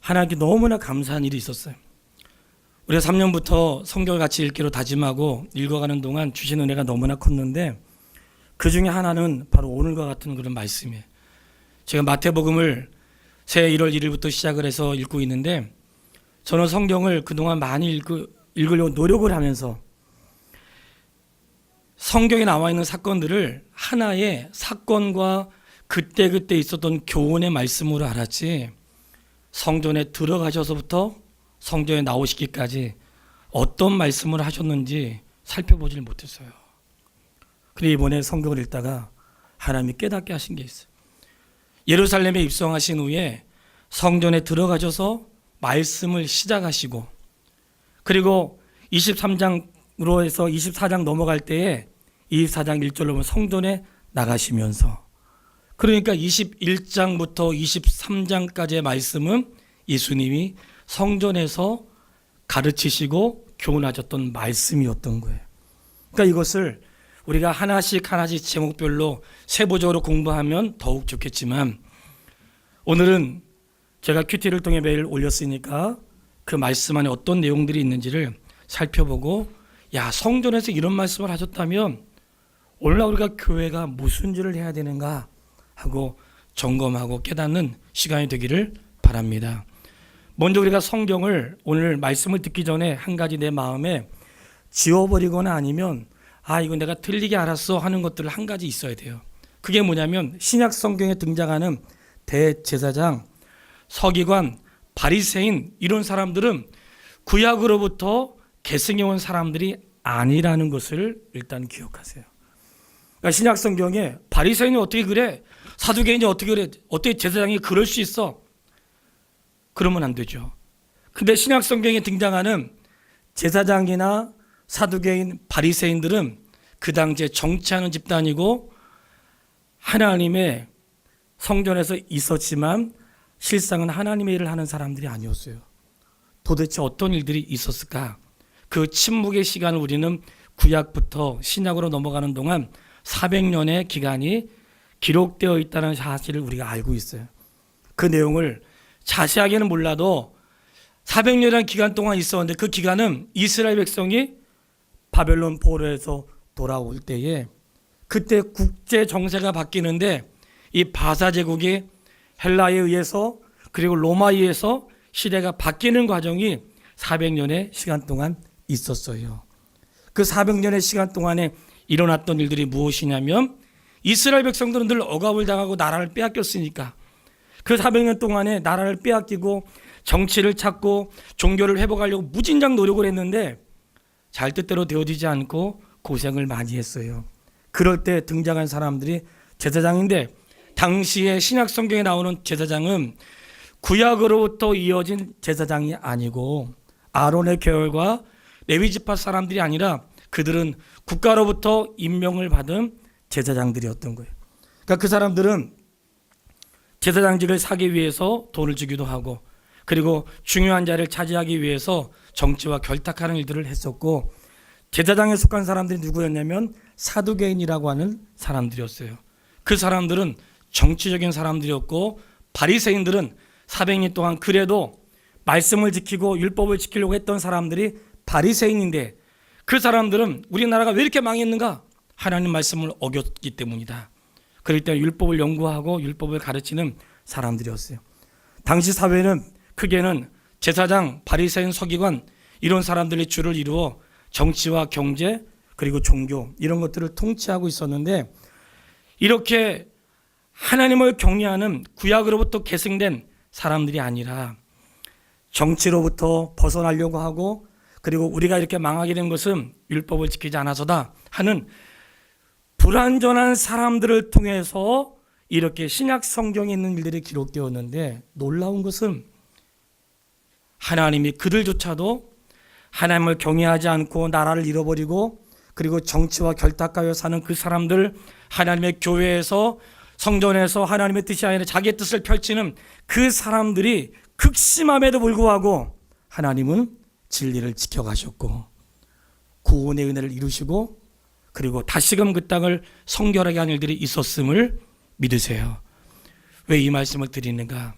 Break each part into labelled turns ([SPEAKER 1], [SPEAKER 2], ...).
[SPEAKER 1] 하나님께 너무나 감사한 일이 있었어요. 우리가 3년부터 성경을 같이 읽기로 다짐하고 읽어가는 동안 주신 은혜가 너무나 컸는데 그 중에 하나는 바로 오늘과 같은 그런 말씀이에요. 제가 마태복음을 새해 1월 1일부터 시작을 해서 읽고 있는데 저는 성경을 그동안 많이 읽으려고 노력을 하면서 성경에 나와 있는 사건들을 하나의 사건과 그때그때 있었던 교훈의 말씀으로 알았지 성전에 들어가셔서부터 성전에 나오시기까지 어떤 말씀을 하셨는지 살펴보질 못했어요. 그런데 이번에 성경을 읽다가 하나님이 깨닫게 하신 게 있어요. 예루살렘에 입성하신 후에 성전에 들어가셔서 말씀을 시작하시고 그리고 23장으로 해서 24장 넘어갈 때에 24장 1절로 보면 성전에 나가시면서 그러니까 21장부터 23장까지의 말씀은 예수님이 성전에서 가르치시고 교훈하셨던 말씀이었던 거예요. 그러니까 이것을 우리가 하나씩 제목별로 세부적으로 공부하면 더욱 좋겠지만 오늘은 제가 큐티를 통해 매일 올렸으니까 그 말씀 안에 어떤 내용들이 있는지를 살펴보고 야 성전에서 이런 말씀을 하셨다면 오늘날 우리가 교회가 무슨 일을 해야 되는가 하고 점검하고 깨닫는 시간이 되기를 바랍니다. 먼저 우리가 성경을 오늘 말씀을 듣기 전에 한 가지 내 마음에 지워버리거나 아니면 이거 내가 틀리게 알았어 하는 것들 한 가지 있어야 돼요. 그게 뭐냐면 신약 성경에 등장하는 대제사장, 서기관, 바리새인 이런 사람들은 구약으로부터 계승해 온 사람들이 아니라는 것을 일단 기억하세요. 그러니까 신약 성경에 바리새인이 어떻게 그래? 사두개인이 어떻게 그래? 어떻게 제사장이 그럴 수 있어? 그러면 안 되죠. 근데 신약 성경에 등장하는 제사장이나 사두개인, 바리새인들은 그 당시에 정치하는 집단이고 하나님의 성전에서 있었지만 실상은 하나님의 일을 하는 사람들이 아니었어요. 도대체 어떤 일들이 있었을까? 그 침묵의 시간을 우리는 구약부터 신약으로 넘어가는 동안 400년의 기간이 기록되어 있다는 사실을 우리가 알고 있어요. 그 내용을 자세하게는 몰라도 400년이라는 기간 동안 있었는데 그 기간은 이스라엘 백성이 바벨론 포로에서 돌아올 때에 그때 국제 정세가 바뀌는데 이 바사 제국이 헬라에 의해서 그리고 로마에 의해서 시대가 바뀌는 과정이 400년의 시간 동안 있었어요. 그 400년의 시간 동안에 일어났던 일들이 무엇이냐면 이스라엘 백성들은 늘 억압을 당하고 나라를 빼앗겼으니까 그 400년 동안에 나라를 빼앗기고 정치를 찾고 종교를 회복하려고 무진장 노력을 했는데 잘 뜻대로 되어지지 않고 고생을 많이 했어요. 그럴 때 등장한 사람들이 제사장인데 당시에 신약 성경에 나오는 제사장은 구약으로부터 이어진 제사장이 아니고 아론의 계열과 레위 지파 사람들이 아니라 그들은 국가로부터 임명을 받은 제사장들이었던 거예요. 그러니까 그 사람들은 제사장직을 사기 위해서 돈을 주기도 하고 그리고 중요한 자리를 차지하기 위해서 정치와 결탁하는 일들을 했었고 제사장에 속한 사람들이 누구였냐면 사두개인이라고 하는 사람들이었어요. 그 사람들은 정치적인 사람들이었고 바리새인들은 400년 동안 그래도 말씀을 지키고 율법을 지키려고 했던 사람들이 바리새인인데 그 사람들은 우리나라가 왜 이렇게 망했는가? 하나님 말씀을 어겼기 때문이다. 그럴 때 율법을 연구하고 율법을 가르치는 사람들이었어요. 당시 사회는 크게는 제사장, 바리새인, 서기관 이런 사람들이 주를 이루어 정치와 경제 그리고 종교 이런 것들을 통치하고 있었는데 이렇게 하나님을 경외하는 구약으로부터 계승된 사람들이 아니라 정치로부터 벗어나려고 하고 그리고 우리가 이렇게 망하게 된 것은 율법을 지키지 않아서다 하는 불완전한 사람들을 통해서 이렇게 신약 성경에 있는 일들이 기록되었는데 놀라운 것은 하나님이 그들조차도 하나님을 경외하지 않고 나라를 잃어버리고 그리고 정치와 결탁하여 사는 그 사람들 하나님의 교회에서 성전에서 하나님의 뜻이 아니라 자기의 뜻을 펼치는 그 사람들이 극심함에도 불구하고 하나님은 진리를 지켜가셨고 구원의 은혜를 이루시고 그리고 다시금 그 땅을 성결하게 한 일들이 있었음을 믿으세요. 왜 이 말씀을 드리는가?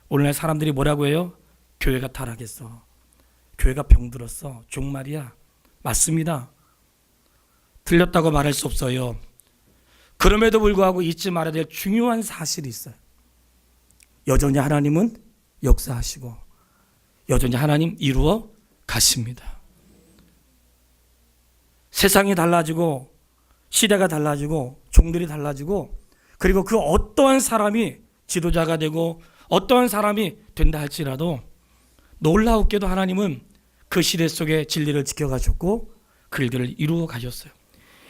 [SPEAKER 1] 오늘날 사람들이 뭐라고 해요? 교회가 타락했어. 교회가 병들었어. 종말이야. 맞습니다. 틀렸다고 말할 수 없어요. 그럼에도 불구하고 잊지 말아야 될 중요한 사실이 있어요. 여전히 하나님은 역사하시고 여전히 하나님 이루어 가십니다. 세상이 달라지고 시대가 달라지고 종들이 달라지고 그리고 그 어떠한 사람이 지도자가 되고 어떠한 사람이 된다 할지라도 놀라웠게도 하나님은 그 시대 속에 진리를 지켜가셨고 그 일들을 이루어 가셨어요.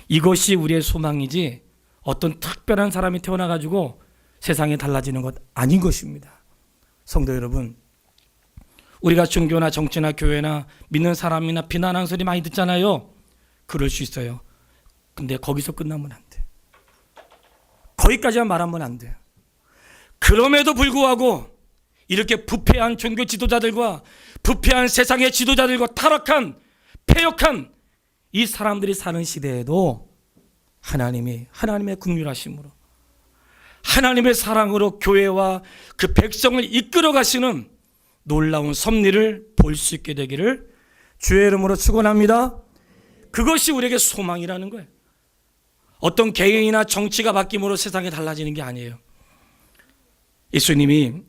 [SPEAKER 1] 이것이 우리의 소망이지 어떤 특별한 사람이 태어나가지고 세상이 달라지는 것 아닌 것입니다. 성도 여러분, 우리가 종교나 정치나 교회나 믿는 사람이나 비난하는 소리 많이 듣잖아요. 그럴 수 있어요. 근데 거기서 끝나면 안 돼. 거기까지만 말하면 안 돼. 그럼에도 불구하고 이렇게 부패한 종교 지도자들과 부패한 세상의 지도자들과 타락한 패역한 이 사람들이 사는 시대에도 하나님의 긍휼하심으로 하나님의 사랑으로 교회와 그 백성을 이끌어 가시는 놀라운 섭리를 볼 수 있게 되기를 주의 이름으로 축원합니다. 그것이 우리에게 소망이라는 거예요. 어떤 개인이나 정치가 바뀜으로 세상이 달라지는 게 아니에요. 예수님이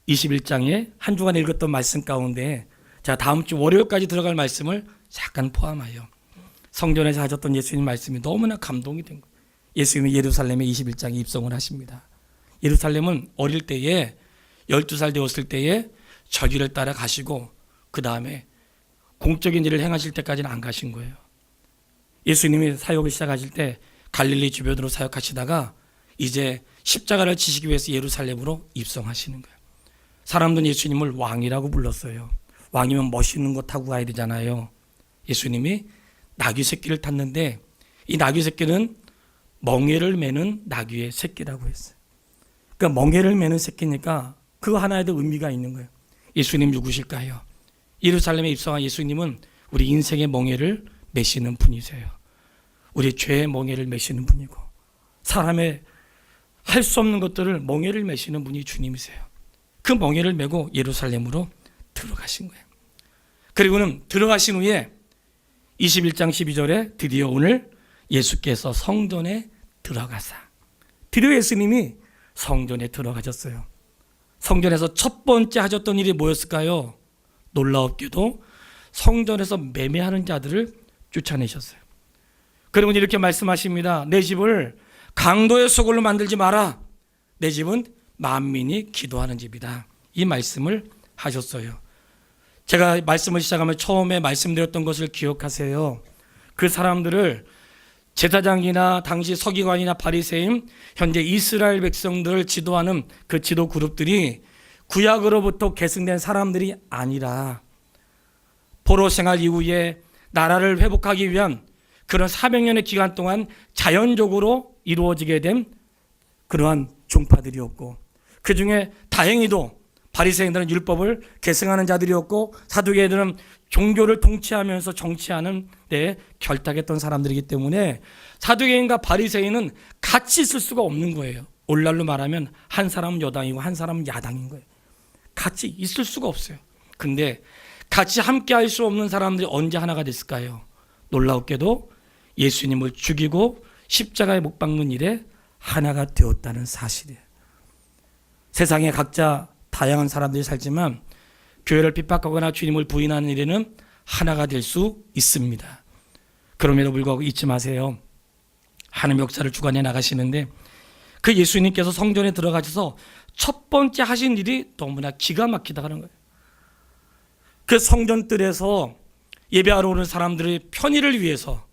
[SPEAKER 1] 21장에 한 주간 읽었던 말씀 가운데 제가 다음 주 월요일까지 들어갈 말씀을 잠깐 포함하여 성전에서 하셨던 예수님 말씀이 너무나 감동이 된 거예요. 예수님이 예루살렘에 21장에 입성을 하십니다. 예루살렘은 어릴 때에 12살 되었을 때에 저기를 따라 가시고 그 다음에 공적인 일을 행하실 때까지는 안 가신 거예요. 예수님이 사역을 시작하실 때 갈릴리 주변으로 사역하시다가 이제 십자가를 지시기 위해서 예루살렘으로 입성하시는 거예요. 사람들은 예수님을 왕이라고 불렀어요. 왕이면 멋있는 거 타고 가야 되잖아요. 예수님이 나귀 새끼를 탔는데 이 나귀 새끼는 멍에를 매는 나귀의 새끼라고 했어요. 그러니까 멍에를 매는 새끼니까 그거 하나에도 의미가 있는 거예요. 예수님 누구실까요? 예루살렘에 입성한 예수님은 우리 인생의 멍에를 매시는 분이세요. 우리 죄의 멍에를 매시는 분이고 사람의 할 수 없는 것들을 멍에를 매시는 분이 주님이세요. 그 멍에를 메고 예루살렘으로 들어가신 거예요. 그리고는 들어가신 후에 21장 12절에 드디어 오늘 예수께서 성전에 들어가사 드디어 예수님이 성전에 들어가셨어요. 성전에서 첫 번째 하셨던 일이 뭐였을까요? 놀라웠게도 성전에서 매매하는 자들을 쫓아내셨어요. 그리고 이렇게 말씀하십니다. 내 집을 강도의 소굴로 만들지 마라. 내 집은 만민이 기도하는 집이다. 이 말씀을 하셨어요. 제가 말씀을 시작하면 처음에 말씀드렸던 것을 기억하세요. 그 사람들을 제사장이나 당시 서기관이나 바리새인, 현재 이스라엘 백성들을 지도하는 그 지도 그룹들이 구약으로부터 계승된 사람들이 아니라 포로 생활 이후에 나라를 회복하기 위한 그런 400년의 기간 동안 자연적으로 이루어지게 된 그러한 종파들이었고 그 중에 다행히도 바리새인들은 율법을 계승하는 자들이었고 사두개인들은 종교를 통치하면서 정치하는 데 결탁했던 사람들이기 때문에 사두개인과 바리새인은 같이 있을 수가 없는 거예요. 오늘날로 말하면 한 사람은 여당이고 한 사람은 야당인 거예요. 같이 있을 수가 없어요. 근데 같이 함께 할 수 없는 사람들이 언제 하나가 됐을까요? 놀랍게도 예수님을 죽이고 십자가에 못 박는 일에 하나가 되었다는 사실이에요. 세상에 각자 다양한 사람들이 살지만 교회를 핍박하거나 주님을 부인하는 일에는 하나가 될 수 있습니다. 그럼에도 불구하고 잊지 마세요. 하나님 역사를 주관해 나가시는데 그 예수님께서 성전에 들어가셔서 첫 번째 하신 일이 너무나 기가 막히다 하는 거예요. 그 성전뜰에서 예배하러 오는 사람들의 편의를 위해서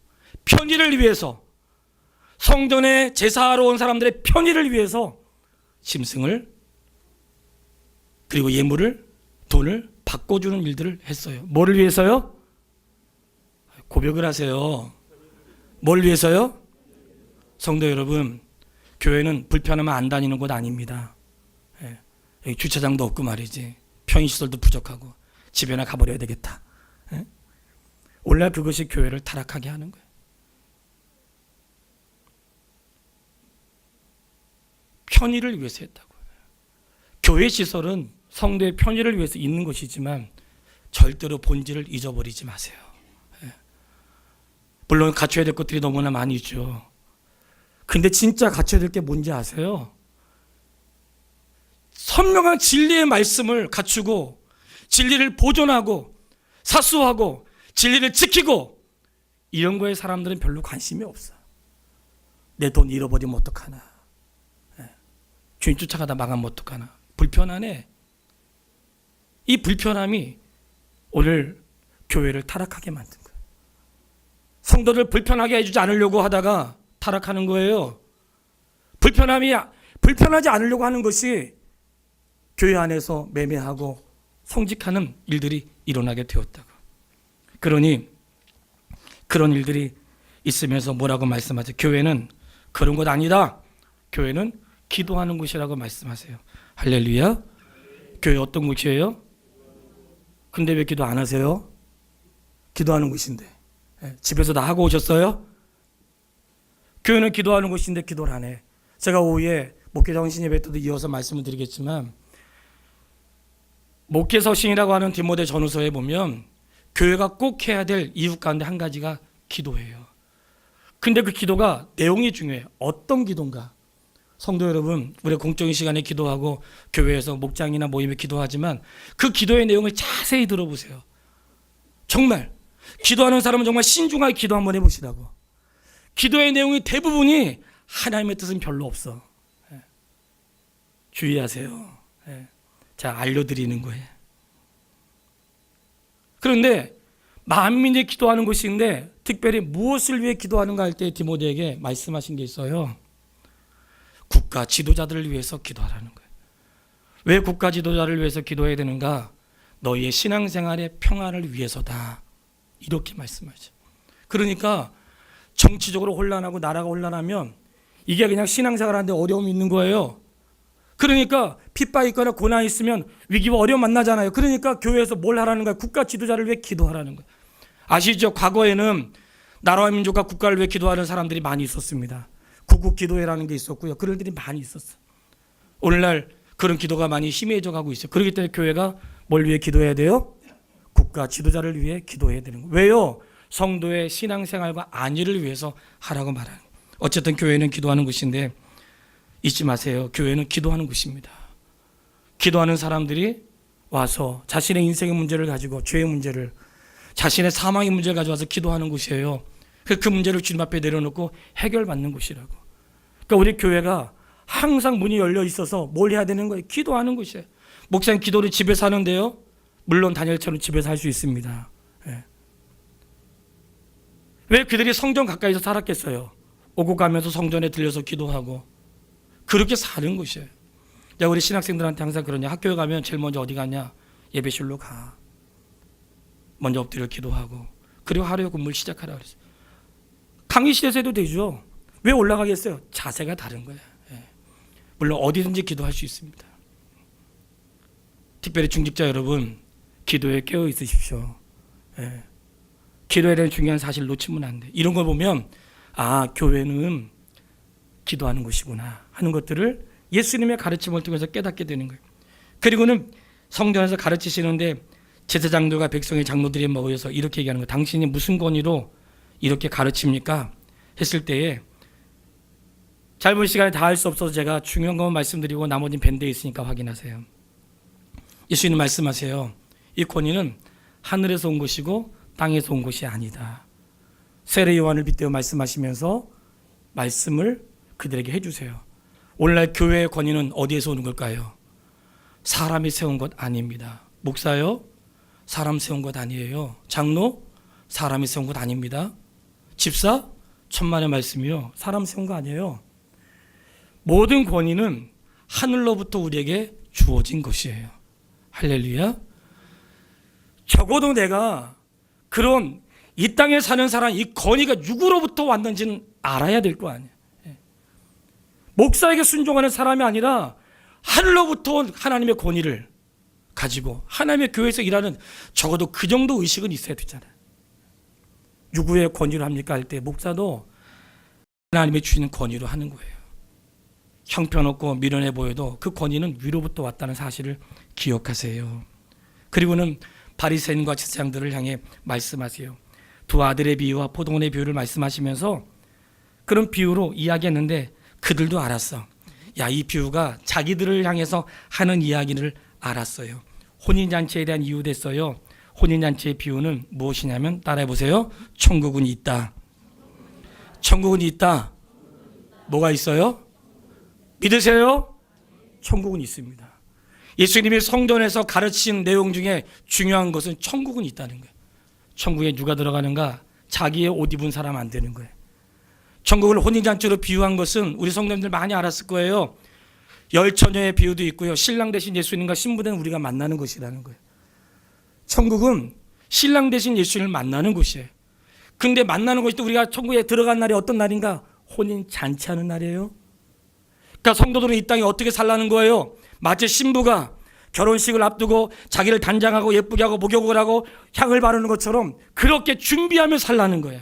[SPEAKER 1] 성전에 제사하러 온 사람들의 편의를 위해서 짐승을 그리고 예물을 돈을 바꿔주는 일들을 했어요. 뭐를 위해서요? 고백을 하세요. 뭘 위해서요? 성도 여러분, 교회는 불편하면 안 다니는 곳 아닙니다. 여기 주차장도 없고 말이지, 편의시설도 부족하고 집에나 가버려야 되겠다. 오늘날 그것이 교회를 타락하게 하는 거예요. 편의를 위해서 했다고. 교회 시설은 성도의 편의를 위해서 있는 것이지만 절대로 본질을 잊어버리지 마세요. 물론 갖춰야 될 것들이 너무나 많이 있죠. 근데 진짜 갖춰야 될 게 뭔지 아세요? 선명한 진리의 말씀을 갖추고 진리를 보존하고 사수하고 진리를 지키고 이런 거에 사람들은 별로 관심이 없어. 내 돈 잃어버리면 어떡하나, 주인 쫓아가다 망하면 어떡하나, 불편하네. 이 불편함이 오늘 교회를 타락하게 만든 거예요. 성도들 불편하게 해주지 않으려고 하다가 타락하는 거예요. 불편하지 않으려고 하는 것이 교회 안에서 매매하고 성직하는 일들이 일어나게 되었다고. 그러니 그런 일들이 있으면서 뭐라고 말씀하죠? 교회는 그런 것 아니다. 교회는 기도하는 곳이라고 말씀하세요. 할렐루야. 교회 어떤 곳이에요? 근데 왜 기도 안 하세요? 기도하는 곳인데. 집에서 다 하고 오셨어요? 교회는 기도하는 곳인데 기도를 안 해. 제가 오후에 목회자원신 예배 때도 이어서 말씀을 드리겠지만 목회서신이라고 하는 디모데 전후서에 보면 교회가 꼭 해야 될 이유 가운데 한 가지가 기도예요. 근데 그 기도가 내용이 중요해요. 어떤 기도인가? 성도 여러분, 우리가 공적인 시간에 기도하고 교회에서 목장이나 모임에 기도하지만 그 기도의 내용을 자세히 들어보세요. 정말 기도하는 사람은 정말 신중하게 기도 한번 해보시라고. 기도의 내용이 대부분이 하나님의 뜻은 별로 없어. 주의하세요. 자, 알려드리는 거예요. 그런데 만민이 기도하는 곳인데 특별히 무엇을 위해 기도하는가 할 때 디모데에게 말씀하신 게 있어요. 국가 지도자들을 위해서 기도하라는 거예요. 왜 국가 지도자를 위해서 기도해야 되는가? 너희의 신앙생활의 평안을 위해서다. 이렇게 말씀하죠. 그러니까 정치적으로 혼란하고 나라가 혼란하면 이게 그냥 신앙생활 하는데 어려움이 있는 거예요. 그러니까 핍박이 있거나 고난이 있으면 위기와 어려움 만나잖아요. 그러니까 교회에서 뭘 하라는 거예요? 국가 지도자를 위해 기도하라는 거예요. 아시죠? 과거에는 나라와 민족과 국가를 위해 기도하는 사람들이 많이 있었습니다. 구국기도회라는 게 있었고요. 그런 일들이 많이 있었어요. 오늘날 그런 기도가 많이 희미해져 가고 있어요. 그렇기 때문에 교회가 뭘 위해 기도해야 돼요? 국가 지도자를 위해 기도해야 되는 거예요. 왜요? 성도의 신앙생활과 안위를 위해서 하라고 말하는 거예요. 어쨌든 교회는 기도하는 곳인데 잊지 마세요. 교회는 기도하는 곳입니다. 기도하는 사람들이 와서 자신의 인생의 문제를 가지고 죄의 문제를, 자신의 사망의 문제를 가져와서 기도하는 곳이에요. 그 문제를 주님 앞에 내려놓고 해결받는 곳이라고. 그러니까 우리 교회가 항상 문이 열려 있어서 뭘 해야 되는 거예요? 기도하는 곳이에요. 목사님 기도를 집에서 하는데요. 물론 다니엘처럼 집에서 할 수 있습니다. 왜 그들이 성전 가까이서 살았겠어요? 오고 가면서 성전에 들려서 기도하고 그렇게 사는 곳이에요. 내가 우리 신학생들한테 항상 그러냐. 학교에 가면 제일 먼저 어디 가냐? 예배실로 가. 먼저 엎드려 기도하고 그리고 하루의 근무를 시작하라 그랬어요. 강의실에서 해도 되죠. 왜 올라가겠어요? 자세가 다른 거예요. 물론 어디든지 기도할 수 있습니다. 특별히 중직자 여러분, 기도에 깨어 있으십시오. 기도에 대한 중요한 사실을 놓치면 안 돼. 이런 걸 보면 아, 교회는 기도하는 곳이구나 하는 것들을 예수님의 가르침을 통해서 깨닫게 되는 거예요. 그리고는 성전에서 가르치시는데 제사장들과 백성의 장로들이 모여서 이렇게 얘기하는 거예요. 당신이 무슨 권위로 이렇게 가르칩니까? 했을 때에 짧은 시간에 다 할 수 없어서 제가 중요한 것만 말씀드리고 나머지는 밴드에 있으니까 확인하세요. 예수님 말씀하세요. 이 권위는 하늘에서 온 것이고 땅에서 온 것이 아니다. 세례 요한을 빗대어 말씀하시면서 말씀을 그들에게 해주세요. 오늘날 교회의 권위는 어디에서 오는 걸까요? 사람이 세운 것 아닙니다. 목사요? 사람 세운 것 아니에요. 장로? 사람이 세운 것 아닙니다. 집사? 천만의 말씀이요. 사람 세운 거 아니에요. 모든 권위는 하늘로부터 우리에게 주어진 것이에요. 할렐루야. 적어도 내가 그런 이 땅에 사는 사람 이 권위가 누구로부터 왔는지는 알아야 될 거 아니에요. 목사에게 순종하는 사람이 아니라 하늘로부터 온 하나님의 권위를 가지고 하나님의 교회에서 일하는 적어도 그 정도 의식은 있어야 되잖아요. 누구의 권위로 합니까 할 때 목사도 하나님의 주시는 권위로 하는 거예요. 형편없고 미련해 보여도 그 권위는 위로부터 왔다는 사실을 기억하세요. 그리고는 바리새인과 제사장들을 향해 말씀하세요. 두 아들의 비유와 포도원의 비유를 말씀하시면서 그런 비유로 이야기했는데 그들도 알았어. 야, 이 비유가 자기들을 향해서 하는 이야기를 알았어요. 혼인잔치에 대한 이유 됐어요. 혼인잔치의 비유는 무엇이냐면 따라해보세요. 천국은 있다. 천국은 있다. 뭐가 있어요? 믿으세요? 천국은 있습니다. 예수님이 성전에서 가르친 내용 중에 중요한 것은 천국은 있다는 거예요. 천국에 누가 들어가는가? 자기의 옷 입은 사람 안 되는 거예요. 천국을 혼인잔치로 비유한 것은 우리 성도님들 많이 알았을 거예요. 열처녀의 비유도 있고요. 신랑 대신 예수님과 신부된 우리가 만나는 것이라는 거예요. 천국은 신랑 대신 예수님을 만나는 곳이에요. 근데 만나는 것이 또 우리가 천국에 들어간 날이 어떤 날인가? 혼인잔치하는 날이에요. 그러니까 성도들은 이 땅에 어떻게 살라는 거예요? 마치 신부가 결혼식을 앞두고 자기를 단장하고 예쁘게 하고 목욕을 하고 향을 바르는 것처럼 그렇게 준비하며 살라는 거예요.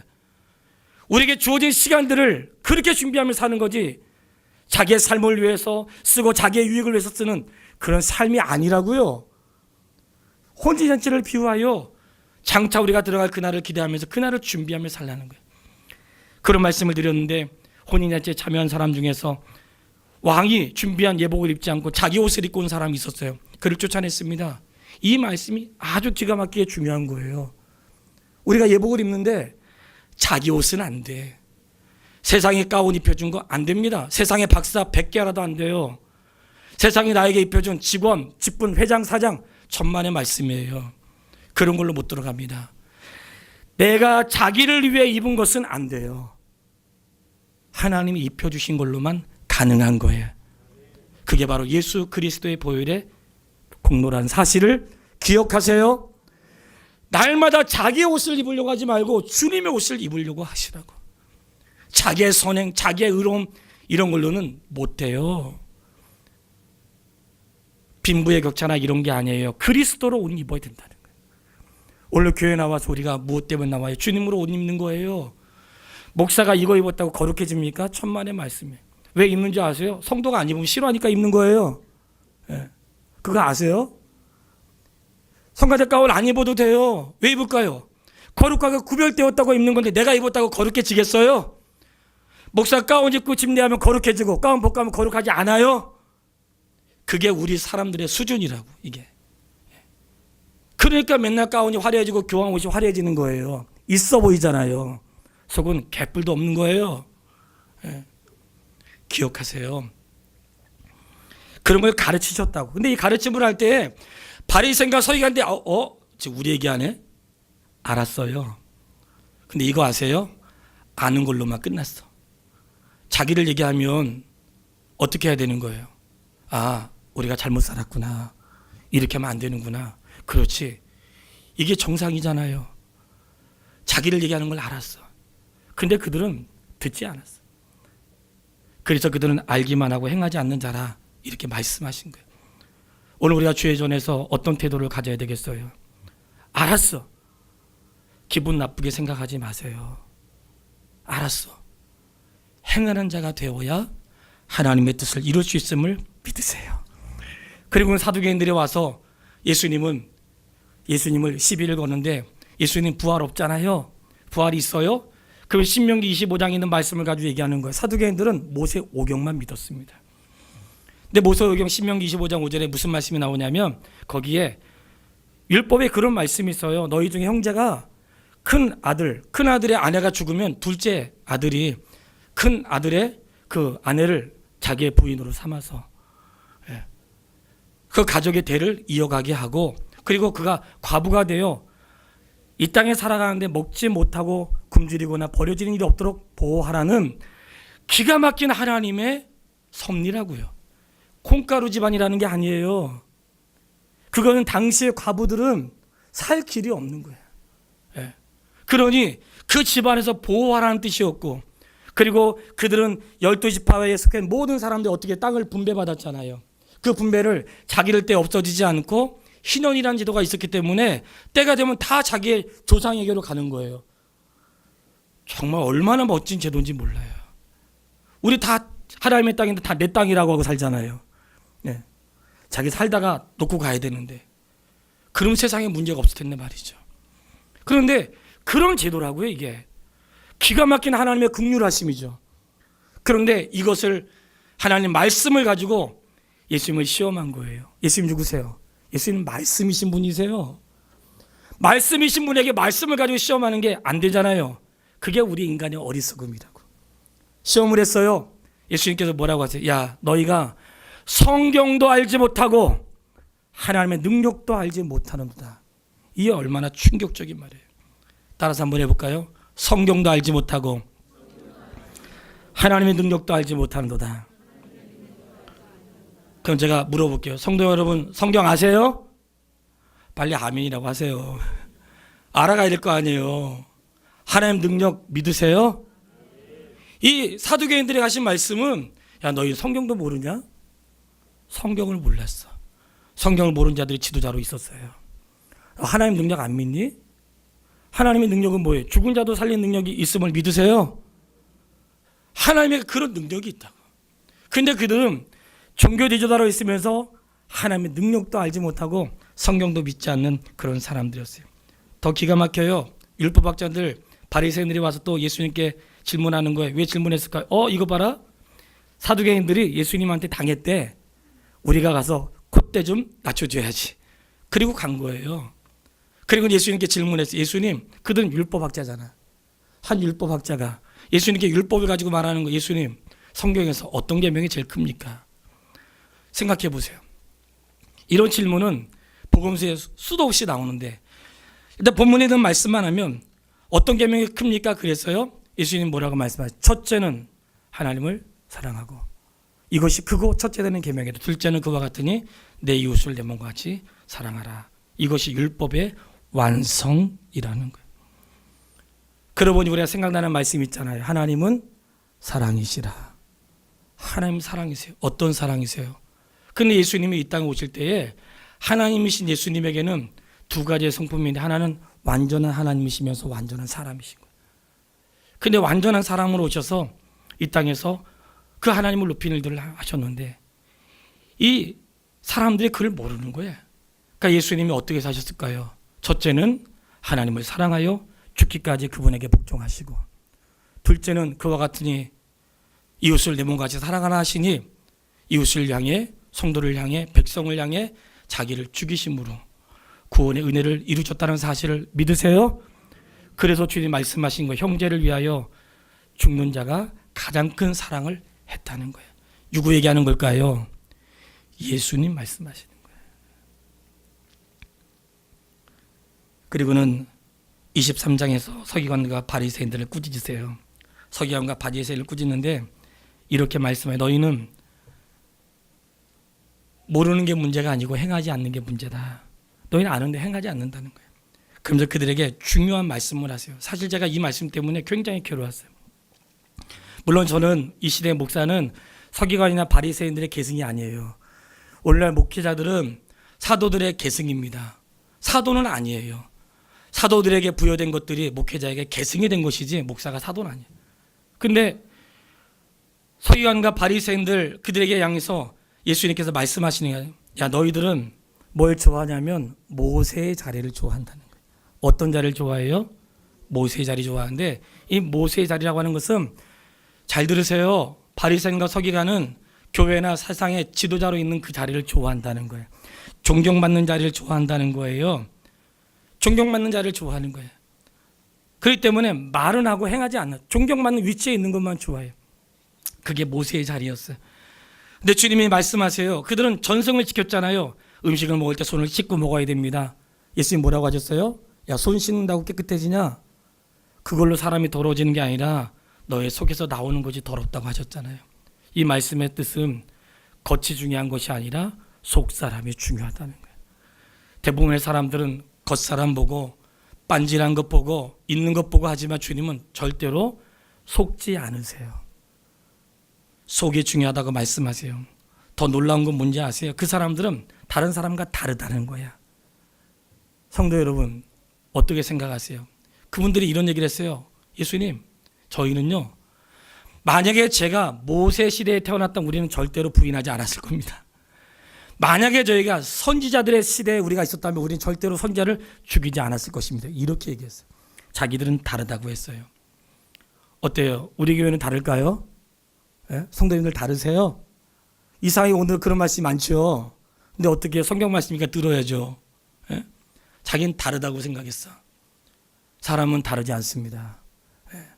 [SPEAKER 1] 우리에게 주어진 시간들을 그렇게 준비하며 사는 거지 자기의 삶을 위해서 쓰고 자기의 유익을 위해서 쓰는 그런 삶이 아니라고요. 혼인잔치를 비유하여 장차 우리가 들어갈 그날을 기대하면서 그날을 준비하며 살라는 거예요. 그런 말씀을 드렸는데 혼인잔치에 참여한 사람 중에서 왕이 준비한 예복을 입지 않고 자기 옷을 입고 온 사람이 있었어요. 그를 쫓아냈습니다. 이 말씀이 아주 기가 막히게 중요한 거예요. 우리가 예복을 입는데 자기 옷은 안 돼. 세상에 가운 입혀준 거 안 됩니다. 세상에 박사 100개 하나도 안 돼요. 세상이 나에게 입혀준 직원, 직분, 회장, 사장 천만의 말씀이에요. 그런 걸로 못 들어갑니다. 내가 자기를 위해 입은 것은 안 돼요. 하나님이 입혀주신 걸로만 가능한 거예요. 그게 바로 예수 그리스도의 보혈의 공로라는 사실을 기억하세요. 날마다 자기의 옷을 입으려고 하지 말고 주님의 옷을 입으려고 하시라고. 자기의 선행, 자기의 의로움 이런 걸로는 못해요. 빈부의 격차나 이런 게 아니에요. 그리스도로 옷 입어야 된다는 거예요. 오늘 교회 나와서 우리가 무엇 때문에 나와요? 주님으로 옷 입는 거예요. 목사가 이거 입었다고 거룩해집니까? 천만의 말씀이에요. 왜 입는지 아세요? 성도가 안 입으면 싫어하니까 입는 거예요. 예. 그거 아세요? 성가대 가운 안 입어도 돼요. 왜 입을까요? 거룩하게 구별되었다고 입는 건데 내가 입었다고 거룩해지겠어요? 목사 가운 입고 집례하면 거룩해지고 가운 벗고 하면 거룩하지 않아요? 그게 우리 사람들의 수준이라고 이게. 그러니까 맨날 가운이 화려해지고 교황 옷이 화려해지는 거예요. 있어 보이잖아요. 속은 개뿔도 없는 거예요. 예. 기억하세요. 그런 걸 가르치셨다고. 근데 이 가르침을 할 때 바리새인과 서기관인데 우리 얘기하네? 알았어요. 근데 이거 아세요? 아는 걸로만 끝났어. 자기를 얘기하면 어떻게 해야 되는 거예요? 아, 우리가 잘못 살았구나. 이렇게 하면 안 되는구나. 그렇지. 이게 정상이잖아요. 자기를 얘기하는 걸 알았어. 근데 그들은 듣지 않았어. 그래서 그들은 알기만 하고 행하지 않는 자라 이렇게 말씀하신 거예요. 오늘 우리가 주의 전에서 어떤 태도를 가져야 되겠어요? 알았어. 기분 나쁘게 생각하지 마세요. 알았어. 행하는 자가 되어야 하나님의 뜻을 이룰 수 있음을 믿으세요. 그리고 사두개인들이 와서 예수님을 시비를 거는데 예수님 부활 없잖아요. 부활이 있어요? 그럼 신명기 25장에 있는 말씀을 가지고 얘기하는 거예요. 사두개인들은 모세 오경만 믿었습니다. 근데 모세 오경 신명기 25장 5절에 무슨 말씀이 나오냐면 거기에 율법에 그런 말씀이 있어요. 너희 중에 형제가 큰 아들의 아내가 죽으면 둘째 아들이 큰 아들의 그 아내를 자기의 부인으로 삼아서 그 가족의 대를 이어가게 하고 그리고 그가 과부가 되어 이 땅에 살아가는데 먹지 못하고 굶주리거나 버려지는 일이 없도록 보호하라는 기가 막힌 하나님의 섭리라고요. 콩가루 집안이라는 게 아니에요. 그거는 당시의 과부들은 살 길이 없는 거예요. 예. 그러니 그 집안에서 보호하라는 뜻이었고 그리고 그들은 12지파에 속한 모든 사람들이 어떻게 땅을 분배받았잖아요. 그 분배를 자기를 때 없어지지 않고 희년이라는 제도가 있었기 때문에 때가 되면 다 자기의 조상에게로 가는 거예요. 정말 얼마나 멋진 제도인지 몰라요. 우리 다 하나님의 땅인데 다 내 땅이라고 하고 살잖아요. 네. 자기 살다가 놓고 가야 되는데 그럼 세상에 문제가 없을 텐데 말이죠. 그런데 그런 제도라고요. 이게 기가 막힌 하나님의 긍휼하심이죠. 그런데 이것을 하나님 말씀을 가지고 예수님을 시험한 거예요. 예수님 누구세요? 예수님 말씀이신 분이세요. 말씀이신 분에게 말씀을 가지고 시험하는 게 안 되잖아요. 그게 우리 인간의 어리석음이라고. 시험을 했어요. 예수님께서 뭐라고 하세요? 야, 너희가 성경도 알지 못하고 하나님의 능력도 알지 못하는도다. 이게 얼마나 충격적인 말이에요. 따라서 한번 해볼까요? 성경도 알지 못하고 하나님의 능력도 알지 못하는도다. 그럼 제가 물어볼게요. 성도 여러분, 성경 아세요? 빨리 아멘이라고 하세요. 알아가야 될 거 아니에요. 하나님 능력 믿으세요? 이 사두개인들이 하신 말씀은 야, 너희 성경도 모르냐? 성경을 몰랐어. 성경을 모르는 자들이 지도자로 있었어요. 하나님 능력 안 믿니? 하나님의 능력은 뭐예요? 죽은 자도 살리는 능력이 있음을 믿으세요? 하나님의 그런 능력이 있다고. 근데 그들은 종교 지도자로 있으면서 하나님의 능력도 알지 못하고 성경도 믿지 않는 그런 사람들이었어요. 더 기가 막혀요. 율법학자들, 바리새인들이 와서 또 예수님께 질문하는 거예요. 왜 질문했을까요? 이거 봐라. 사두개인들이 예수님한테 당했대. 우리가 가서 콧대 좀 낮춰줘야지. 그리고 간 거예요. 그리고 예수님께 질문했어요. 예수님, 그들은 율법학자잖아. 한 율법학자가 예수님께 율법을 가지고 말하는 거, 예수님, 성경에서 어떤 계명이 제일 큽니까? 생각해 보세요. 이런 질문은 복음서에 수도 없이 나오는데 일단 본문에 있는 말씀만 하면 어떤 계명이 큽니까? 그래서요, 예수님 뭐라고 말씀하세요? 첫째는 하나님을 사랑하고 이것이 크고 첫째 되는 계명이다. 둘째는 그와 같으니 내 이웃을 내 몸과 같이 사랑하라. 이것이 율법의 완성이라는 거예요. 그러고 보니 우리가 생각나는 말씀 있잖아요. 하나님은 사랑이시라. 하나님 사랑이세요. 어떤 사랑이세요? 근데 예수님이 이 땅에 오실 때에 하나님이신 예수님에게는 두 가지의 성품인데 하나는 완전한 하나님이시면서 완전한 사람이신 거예요. 근데 완전한 사람으로 오셔서 이 땅에서 그 하나님을 높이는 일들을 하셨는데 이 사람들이 그걸 모르는 거예요. 그러니까 예수님이 어떻게 사셨을까요? 첫째는 하나님을 사랑하여 죽기까지 그분에게 복종하시고, 둘째는 그와 같으니 이웃을 내 몸같이 사랑하라 하시니 이웃을 향해, 성도를 향해, 백성을 향해 자기를 죽이심으로 구원의 은혜를 이루셨다는 사실을 믿으세요? 그래서 주님이 말씀하신 거, 형제를 위하여 죽는 자가 가장 큰 사랑을 했다는 거예요. 누구 얘기하는 걸까요? 예수님 말씀하시는 거예요. 그리고는 23장에서 서기관과 바리새인들을 꾸짖으세요. 서기관과 바리새인을 꾸짖는데 이렇게 말씀해요. 너희는 모르는 게 문제가 아니고 행하지 않는 게 문제다. 너희는 아는데 행하지 않는다는 거예요. 그러면서 그들에게 중요한 말씀을 하세요. 사실 제가 이 말씀 때문에 굉장히 괴로웠어요. 물론 저는 이 시대의 목사는 서기관이나 바리새인들의 계승이 아니에요. 오늘날 목회자들은 사도들의 계승입니다. 사도는 아니에요. 사도들에게 부여된 것들이 목회자에게 계승이 된 것이지 목사가 사도는 아니에요. 근데 서기관과 바리새인들 그들에게 향해서 예수님께서 말씀하시는 거예요. 야, 너희들은 뭘 좋아하냐면 모세의 자리를 좋아한다는 거예요. 어떤 자리를 좋아해요? 모세의 자리 좋아하는데 이 모세의 자리라고 하는 것은 잘 들으세요. 바리새인과 서기관은 교회나 세상의 지도자로 있는 그 자리를 좋아한다는 거예요. 존경받는 자리를 좋아한다는 거예요. 존경받는 자리를 좋아하는 거예요. 그렇기 때문에 말은 하고 행하지 않는, 존경받는 위치에 있는 것만 좋아해요. 그게 모세의 자리였어요. 근데 주님이 말씀하세요. 그들은 전성을 지켰잖아요. 음식을 먹을 때 손을 씻고 먹어야 됩니다. 예수님 뭐라고 하셨어요? 야, 손 씻는다고 깨끗해지냐? 그걸로 사람이 더러워지는 게 아니라 너의 속에서 나오는 것이 더럽다고 하셨잖아요. 이 말씀의 뜻은 겉이 중요한 것이 아니라 속 사람이 중요하다는 거예요. 대부분의 사람들은 겉사람 보고 빤질한 것 보고 있는 것 보고 하지만 주님은 절대로 속지 않으세요. 속이 중요하다고 말씀하세요. 더 놀라운 건 뭔지 아세요? 그 사람들은 다른 사람과 다르다는 거야. 성도 여러분, 어떻게 생각하세요? 그분들이 이런 얘기를 했어요. 예수님, 저희는요 만약에 제가 모세 시대에 태어났던 우리는 절대로 부인하지 않았을 겁니다. 만약에 저희가 선지자들의 시대에 우리가 있었다면 우리는 절대로 선지자를 죽이지 않았을 것입니다. 이렇게 얘기했어요. 자기들은 다르다고 했어요. 어때요? 우리 교회는 다를까요? 예? 성도님들 다르세요? 이상하게 오늘 그런 말씀이 많죠. 근데 어떻게 성경 말씀이니까 들어야죠. 예? 자기는 다르다고 생각했어. 사람은 다르지 않습니다. 예.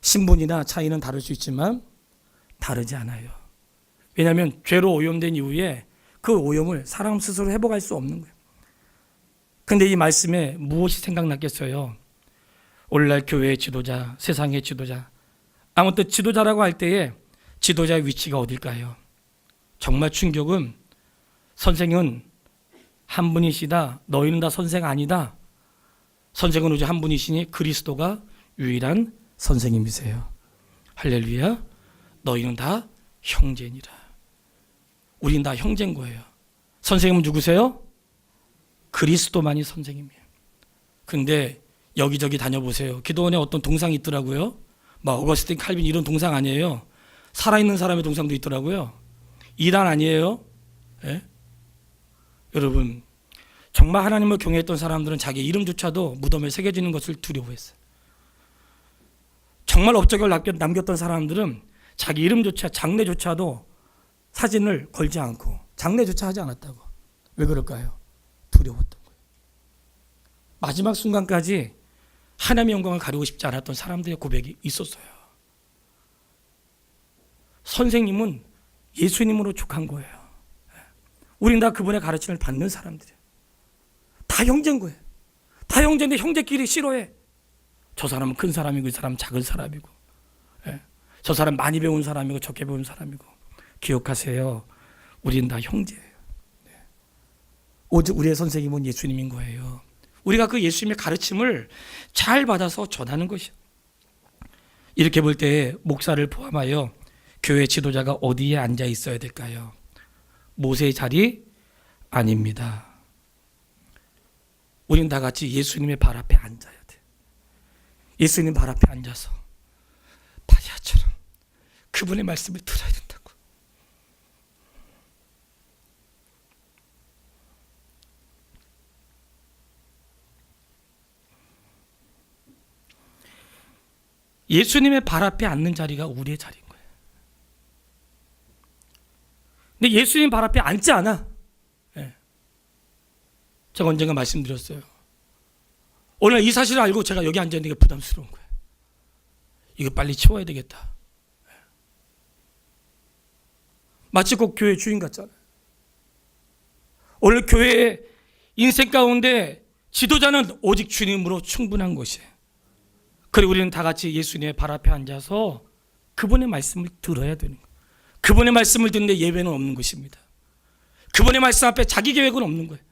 [SPEAKER 1] 신분이나 차이는 다를 수 있지만 다르지 않아요. 왜냐하면 죄로 오염된 이후에 그 오염을 사람 스스로 회복할 수 없는 거예요. 근데 이 말씀에 무엇이 생각났겠어요? 오늘날 교회의 지도자, 세상의 지도자, 아무튼 지도자라고 할 때에 지도자의 위치가 어딜까요? 정말 충격은 선생은 한 분이시다. 너희는 다 선생 아니다. 선생은 오직 한 분이시니 그리스도가 유일한 선생님이세요. 할렐루야. 너희는 다 형제니라. 우린 다 형제인 거예요. 선생님은 누구세요? 그리스도만이 선생님이에요. 근데 여기저기 다녀보세요. 기도원에 어떤 동상이 있더라고요. 막 어거스틴, 칼빈 이런 동상 아니에요. 살아있는 사람의 동상도 있더라고요. 이단 아니에요. 예? 여러분, 정말 하나님을 경외했던 사람들은 자기 이름조차도 무덤에 새겨지는 것을 두려워했어요. 정말 업적을 남겼던 사람들은 자기 이름조차, 장래조차도 사진을 걸지 않고 장례조차 하지 않았다고. 왜 그럴까요? 두려웠던 거예요. 마지막 순간까지 하나님의 영광을 가리고 싶지 않았던 사람들의 고백이 있었어요. 선생님은 예수님으로 족한 거예요. 우린 다 그분의 가르침을 받는 사람들이에요. 다 형제인 거예요. 다 형제인데 형제끼리 싫어해. 저 사람은 큰 사람이고 이 사람은 작은 사람이고, 저 사람 많이 배운 사람이고 적게 배운 사람이고. 기억하세요. 우린 다 형제예요. 오직 우리의 선생님은 예수님인 거예요. 우리가 그 예수님의 가르침을 잘 받아서 전하는 것이요. 이렇게 볼 때 목사를 포함하여 교회 지도자가 어디에 앉아 있어야 될까요? 모세의 자리 아닙니다. 우린 다 같이 예수님의 발 앞에 앉아야 돼. 예수님 발 앞에 앉아서 다리아처럼 그분의 말씀을 들어야 된다고. 예수님의 발 앞에 앉는 자리가 우리의 자리인 거예요. 근데 예수님 발 앞에 앉지 않아. 제가 언젠가 말씀드렸어요. 오늘 이 사실을 알고 제가 여기 앉아 있는 게 부담스러운 거예요. 이거 빨리 치워야 되겠다. 마치 꼭 교회 주인 같잖아요. 오늘 교회의 인생 가운데 지도자는 오직 주님으로 충분한 것이에요. 그리고 우리는 다 같이 예수님의 발 앞에 앉아서 그분의 말씀을 들어야 되는 거예요. 그분의 말씀을 듣는데 예배는 없는 것입니다. 그분의 말씀 앞에 자기 계획은 없는 거예요.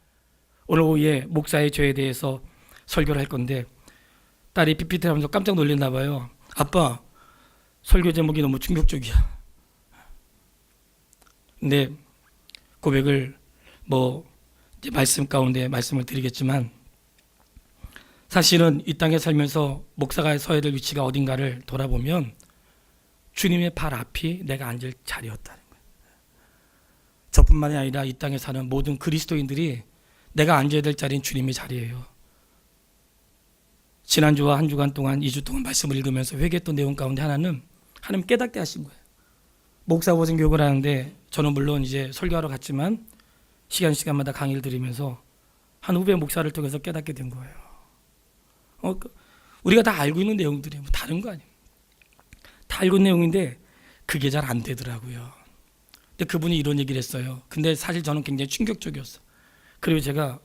[SPEAKER 1] 오늘 오후에 목사의 죄에 대해서 설교를 할 건데 딸이 PPT 하면서 깜짝 놀랐나 봐요. 아빠, 설교 제목이 너무 충격적이야. 근데 고백을 이제 말씀 가운데 말씀을 드리겠지만, 사실은 이 땅에 살면서 목사가 서야 될 위치가 어딘가를 돌아보면 주님의 발 앞이 내가 앉을 자리였다는 거예요. 저뿐만이 아니라 이 땅에 사는 모든 그리스도인들이 내가 앉아야 될 자리는 주님의 자리예요. 지난주와 한 주간 동안 2주 동안 말씀을 읽으면서 회개했던 내용 가운데 하나는 하나님 깨닫게 하신 거예요. 목사 보증 교육을 하는데 저는 물론 이제 설교하러 갔지만 시간마다 강의를 드리면서 한 후배 목사를 통해서 깨닫게 된 거예요. 우리가 다 알고 있는 내용들이에요. 다른 거 아니에요. 다 알고 있는 내용인데 그게 잘 안 되더라고요. 근데 그분이 이런 얘기를 했어요. 근데 사실 저는 굉장히 충격적이었어요. 그리고 제가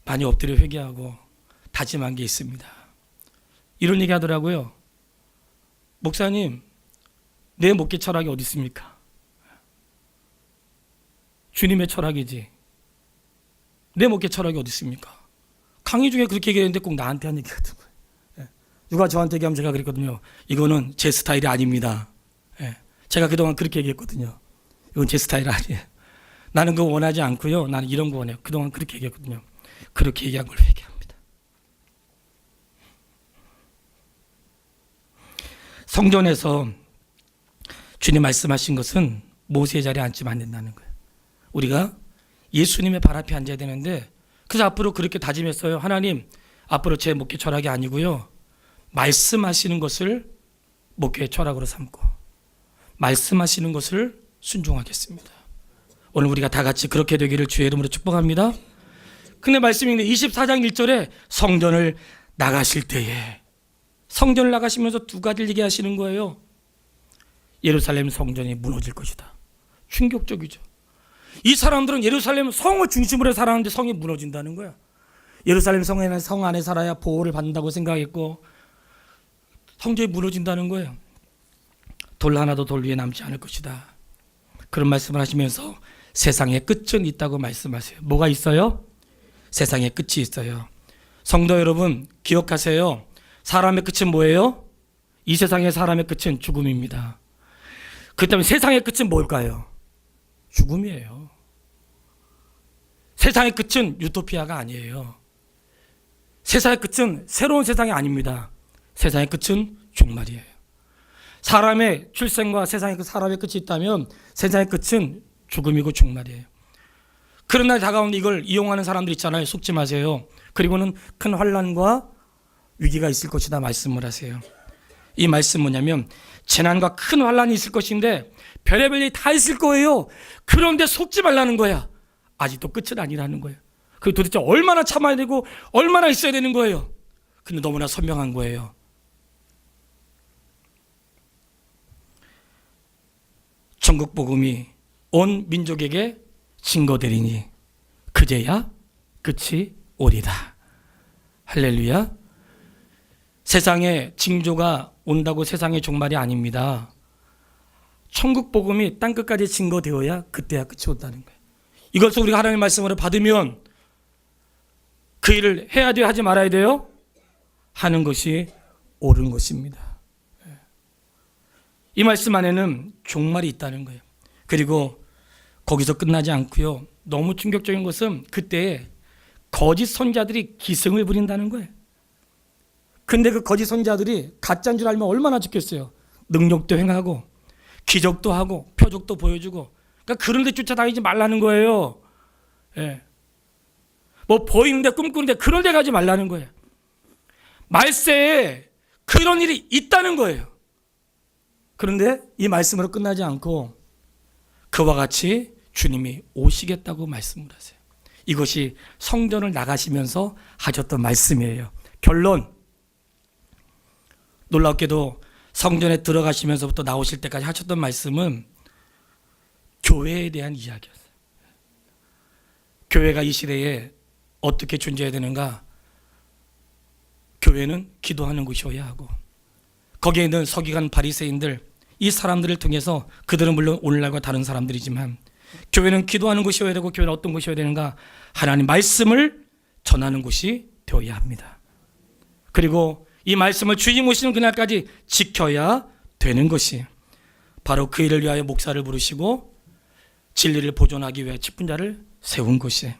[SPEAKER 1] 많이 엎드려 회개하고 다짐한 게 있습니다. 이런 얘기 하더라고요. 목사님, 내 목회 철학이 어디 있습니까? 주님의 철학이지. 내 목회 철학이 어디 있습니까? 강의 중에 그렇게 얘기했는데 꼭 나한테 한 얘기 같은 거예요. 누가 저한테 얘기하면 제가 그랬거든요. 이거는 제 스타일이 아닙니다. 제가 그동안 그렇게 얘기했거든요. 이건 제 스타일 아니에요. 나는 그거 원하지 않고요. 나는 이런 거 원해요. 그동안 그렇게 얘기했거든요. 그렇게 얘기한 걸 회개합니다. 성전에서 주님 말씀하신 것은 모세의 자리에 앉으면 안 된다는 거예요. 우리가 예수님의 발 앞에 앉아야 되는데, 그래서 앞으로 그렇게 다짐했어요. 하나님, 앞으로 제 목회 철학이 아니고요, 말씀하시는 것을 목회의 철학으로 삼고 말씀하시는 것을 순종하겠습니다. 오늘 우리가 다 같이 그렇게 되기를 주의 이름으로 축복합니다. 근데 말씀이 있는데 24장 1절에 성전을 나가실 때에, 성전을 나가시면서 두 가지를 얘기하시는 거예요. 예루살렘 성전이 무너질 것이다. 충격적이죠. 이 사람들은 예루살렘 성을 중심으로 살았는데 성이 무너진다는 거야. 예루살렘 성 안에 살아야 보호를 받는다고 생각했고 성전이 무너진다는 거예요. 돌 하나도 돌 위에 남지 않을 것이다. 그런 말씀을 하시면서 세상의 끝은 있다고 말씀하세요. 뭐가 있어요? 세상의 끝이 있어요. 성도 여러분, 기억하세요. 사람의 끝은 뭐예요? 이 세상의 사람의 끝은 죽음입니다. 그렇다면 세상의 끝은 뭘까요? 죽음이에요. 세상의 끝은 유토피아가 아니에요. 세상의 끝은 새로운 세상이 아닙니다. 세상의 끝은 종말이에요. 사람의 출생과 세상의 사람의 끝이 있다면 세상의 끝은 죽음이고 종말이에요. 그런 날 다가오는데 이걸 이용하는 사람들 있잖아요. 속지 마세요. 그리고는 큰 환난과 위기가 있을 것이다 말씀을 하세요. 이 말씀 뭐냐면, 재난과 큰 환난이 있을 것인데 별의별 일이 다 있을 거예요. 그런데 속지 말라는 거야. 아직도 끝은 아니라는 거예요. 그 도대체 얼마나 참아야 되고 얼마나 있어야 되는 거예요. 근데 너무나 선명한 거예요. 천국 복음이 온 민족에게 증거되리니 그제야 끝이 오리다. 할렐루야. 세상에 징조가 온다고 세상의 종말이 아닙니다. 천국 복음이 땅끝까지 증거되어야 그때야 끝이 온다는 거예요. 이것을 우리가 하나님의 말씀으로 받으면 그 일을 해야 돼요, 하지 말아야 돼요? 하는 것이 옳은 것입니다. 이 말씀 안에는 종말이 있다는 거예요. 그리고 거기서 끝나지 않고요, 너무 충격적인 것은 그때 거짓 선자들이 기승을 부린다는 거예요. 근데 그 거짓 선자들이 가짜인 줄 알면 얼마나 좋겠어요. 능력도 행하고 기적도 하고 표적도 보여주고, 그러니까 그런 데 쫓아다니지 말라는 거예요. 예. 뭐 보이는데 꿈꾸는데 그런 데 가지 말라는 거예요. 말세에 그런 일이 있다는 거예요. 그런데 이 말씀으로 끝나지 않고 그와 같이 주님이 오시겠다고 말씀을 하세요. 이것이 성전을 나가시면서 하셨던 말씀이에요. 결론, 놀랍게도 성전에 들어가시면서부터 나오실 때까지 하셨던 말씀은 교회에 대한 이야기였어요. 교회가 이 시대에 어떻게 존재해야 되는가? 교회는 기도하는 곳이어야 하고, 거기에 있는 서기관 바리새인들, 이 사람들을 통해서, 그들은 물론 오늘날과 다른 사람들이지만 교회는 기도하는 곳이어야 되고, 교회는 어떤 곳이어야 되는가? 하나님 말씀을 전하는 곳이 되어야 합니다. 그리고 이 말씀을 주님 오시는 그날까지 지켜야 되는 것이 바로 그 일을 위하여 목사를 부르시고 진리를 보존하기 위해 직분자를 세운 것이,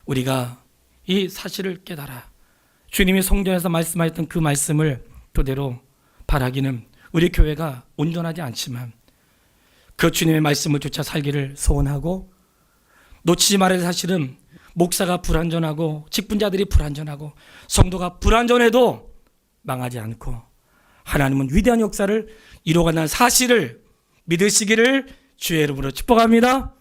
[SPEAKER 1] 우리가 이 사실을 깨달아 주님이 성전에서 말씀하셨던 그 말씀을 토대로 바라기는 우리 교회가 온전하지 않지만 그 주님의 말씀을 쫓아 살기를 소원하고, 놓치지 말아야 할 사실은 목사가 불완전하고 직분자들이 불완전하고 성도가 불완전해도 망하지 않고 하나님은 위대한 역사를 이루어간다는 사실을 믿으시기를 주의 이름으로 축복합니다.